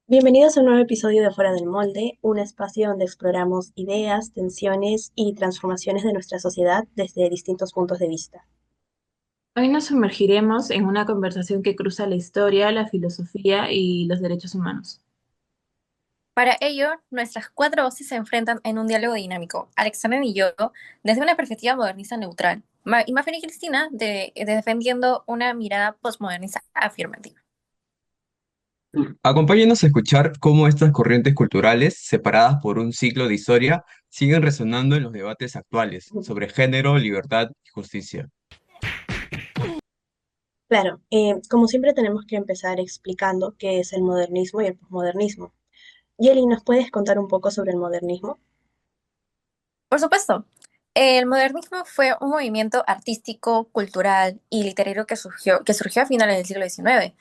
Bienvenidos a un nuevo episodio de Fuera del Molde, un espacio donde exploramos ideas, tensiones y transformaciones de nuestra sociedad desde distintos puntos de vista. Hoy nos sumergiremos en una conversación que cruza la historia, la filosofía y los derechos humanos. Para ello, nuestras cuatro voces se enfrentan en un diálogo dinámico. Alexander y yo, desde una perspectiva modernista neutral, y Mafer y Cristina, defendiendo una mirada postmodernista afirmativa. Acompáñenos a escuchar cómo estas corrientes culturales, separadas por un ciclo de historia, siguen resonando en los debates actuales sobre género, libertad y justicia. Claro, como siempre tenemos que empezar explicando qué es el modernismo y el posmodernismo. Yeli, ¿nos puedes contar un poco sobre el modernismo? Por supuesto, el modernismo fue un movimiento artístico, cultural y literario que surgió a finales del siglo XIX.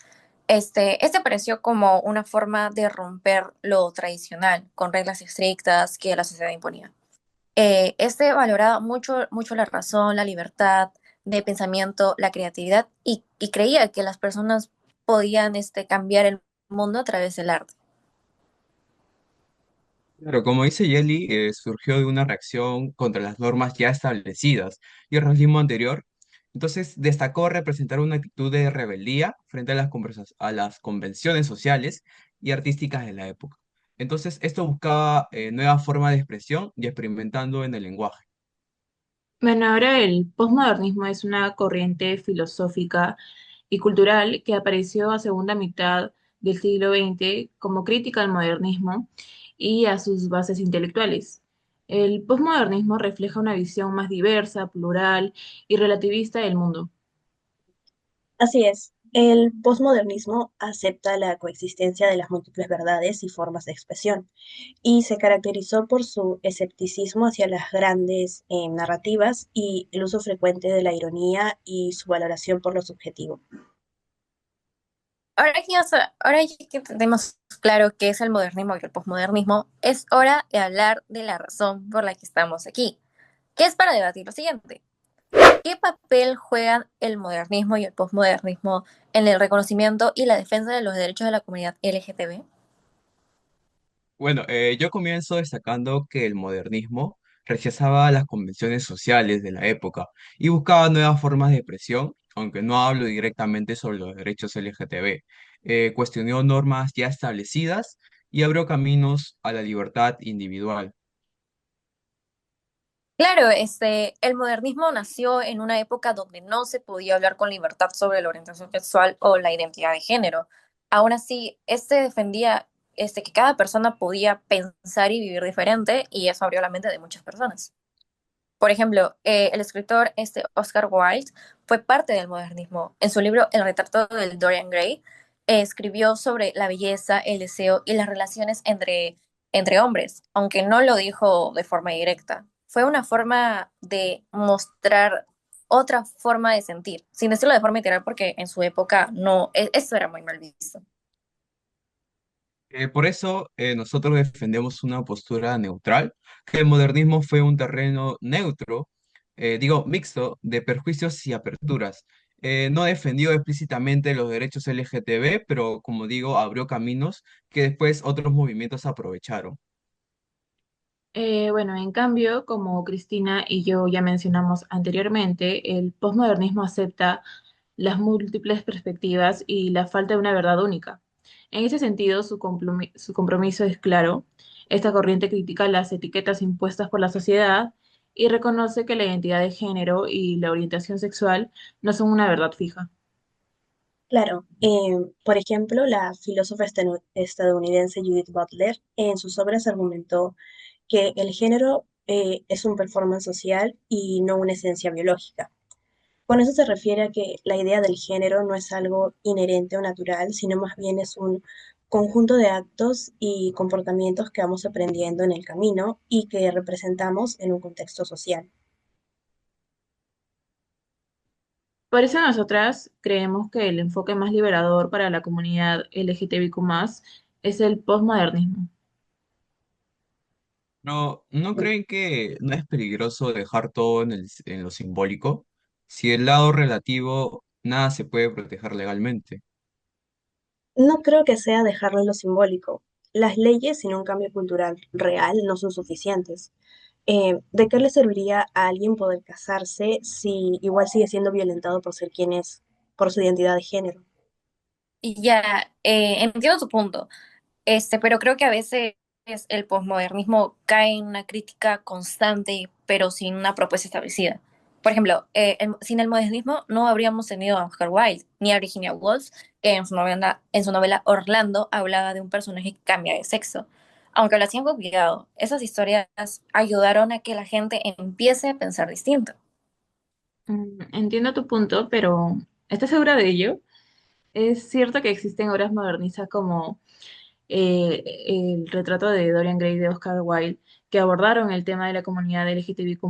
Este apareció como una forma de romper lo tradicional, con reglas estrictas que la sociedad imponía. Este valoraba mucho la razón, la libertad de pensamiento, la creatividad y creía que las personas podían cambiar el mundo a través del arte. Claro, como dice Yeli, surgió de una reacción contra las normas ya establecidas y el realismo anterior. Entonces, destacó representar una actitud de rebeldía frente a a las convenciones sociales y artísticas de la época. Entonces, esto buscaba nuevas formas de expresión y experimentando en el lenguaje. Bueno, ahora el posmodernismo es una corriente filosófica y cultural que apareció a segunda mitad del siglo XX como crítica al modernismo y a sus bases intelectuales. El posmodernismo refleja una visión más diversa, plural y relativista del mundo. Así es, el posmodernismo acepta la coexistencia de las múltiples verdades y formas de expresión, y se caracterizó por su escepticismo hacia las grandes narrativas y el uso frecuente de la ironía y su valoración por lo subjetivo. Ahora ya que tenemos claro qué es el modernismo y el posmodernismo, es hora de hablar de la razón por la que estamos aquí, que es para debatir lo siguiente. ¿Qué papel juegan el modernismo y el posmodernismo en el reconocimiento y la defensa de los derechos de la comunidad LGTB? Bueno, yo comienzo destacando que el modernismo rechazaba las convenciones sociales de la época y buscaba nuevas formas de expresión, aunque no hablo directamente sobre los derechos LGTB. Cuestionó normas ya establecidas y abrió caminos a la libertad individual. Claro, el modernismo nació en una época donde no se podía hablar con libertad sobre la orientación sexual o la identidad de género. Aún así, este defendía que cada persona podía pensar y vivir diferente, y eso abrió la mente de muchas personas. Por ejemplo, el escritor Oscar Wilde fue parte del modernismo. En su libro El retrato del Dorian Gray, escribió sobre la belleza, el deseo y las relaciones entre hombres, aunque no lo dijo de forma directa. Fue una forma de mostrar otra forma de sentir, sin decirlo de forma literal, porque en su época no, eso era muy mal visto. Por eso nosotros defendemos una postura neutral, que el modernismo fue un terreno neutro, digo, mixto, de perjuicios y aperturas. No defendió explícitamente los derechos LGTB, pero como digo, abrió caminos que después otros movimientos aprovecharon. Bueno, en cambio, como Cristina y yo ya mencionamos anteriormente, el posmodernismo acepta las múltiples perspectivas y la falta de una verdad única. En ese sentido, su compromiso es claro. Esta corriente critica las etiquetas impuestas por la sociedad y reconoce que la identidad de género y la orientación sexual no son una verdad fija. Claro, por ejemplo, la filósofa estadounidense Judith Butler en sus obras argumentó que el género es un performance social y no una esencia biológica. Con eso se refiere a que la idea del género no es algo inherente o natural, sino más bien es un conjunto de actos y comportamientos que vamos aprendiendo en el camino y que representamos en un contexto social. Por eso nosotras creemos que el enfoque más liberador para la comunidad LGTBIQ+, es el postmodernismo. No, ¿no creen que no es peligroso dejar todo en lo simbólico? Si el lado relativo, nada se puede proteger legalmente. No creo que sea dejarlo en lo simbólico. Las leyes sin un cambio cultural real no son suficientes. ¿De qué le serviría a alguien poder casarse si igual sigue siendo violentado por ser quien es, por su identidad de género? Y ya, entiendo tu punto. Pero creo que a veces el posmodernismo cae en una crítica constante, pero sin una propuesta establecida. Por ejemplo, sin el modernismo no habríamos tenido a Oscar Wilde ni a Virginia Woolf, que en su novela Orlando hablaba de un personaje que cambia de sexo. Aunque lo hacían con cuidado, esas historias ayudaron a que la gente empiece a pensar distinto. Entiendo tu punto, pero ¿estás segura de ello? Es cierto que existen obras modernistas como el retrato de Dorian Gray de Oscar Wilde, que abordaron el tema de la comunidad LGTBIQ+,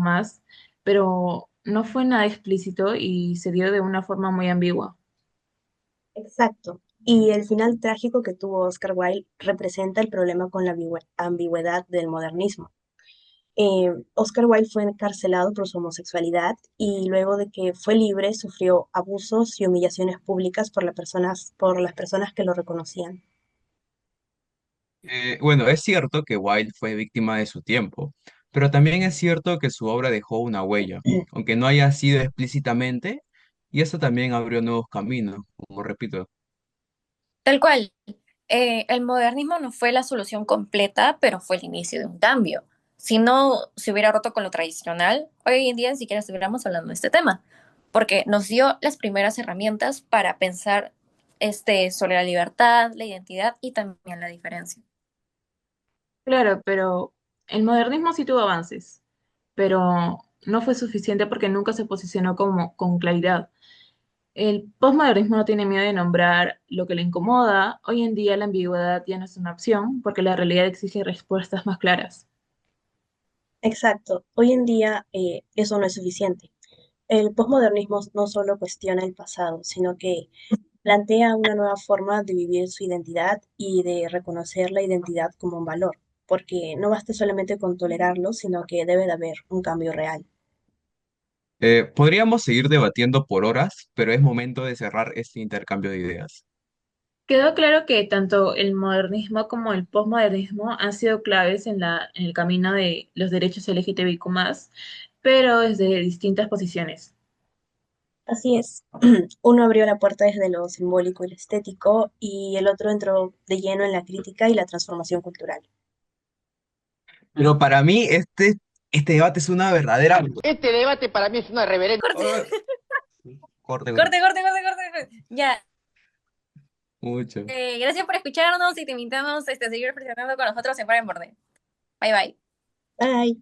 pero no fue nada explícito y se dio de una forma muy ambigua. Exacto. Y el final trágico que tuvo Oscar Wilde representa el problema con la ambigüedad del modernismo. Oscar Wilde fue encarcelado por su homosexualidad y luego de que fue libre sufrió abusos y humillaciones públicas por las personas que lo reconocían. Bueno, es cierto que Wilde fue víctima de su tiempo, pero también es cierto que su obra dejó una huella, aunque no haya sido explícitamente, y eso también abrió nuevos caminos, como repito. Tal cual, el modernismo no fue la solución completa, pero fue el inicio de un cambio. Si no se hubiera roto con lo tradicional, hoy en día ni siquiera estuviéramos hablando de este tema, porque nos dio las primeras herramientas para pensar sobre la libertad, la identidad y también la diferencia. Claro, pero el modernismo sí tuvo avances, pero no fue suficiente porque nunca se posicionó como con claridad. El postmodernismo no tiene miedo de nombrar lo que le incomoda. Hoy en día la ambigüedad ya no es una opción porque la realidad exige respuestas más claras. Exacto. Hoy en día eso no es suficiente. El posmodernismo no solo cuestiona el pasado, sino que plantea una nueva forma de vivir su identidad y de reconocer la identidad como un valor, porque no basta solamente con tolerarlo, sino que debe de haber un cambio real. Podríamos seguir debatiendo por horas, pero es momento de cerrar este intercambio de ideas. Quedó claro que tanto el modernismo como el posmodernismo han sido claves en el camino de los derechos LGTBIQ+, pero desde distintas posiciones. Así es. Uno abrió la puerta desde lo simbólico y lo estético y el otro entró de lleno en la crítica y la transformación cultural. Pero para mí este debate es una verdadera... Este debate para mí es una reverenda. Corte, Ah, corte, corte. corte, corte, corte, corte. Ya, Mucho. gracias por escucharnos y te invitamos a seguir reflexionando con nosotros en Para en Borde. Bye bye. Bye.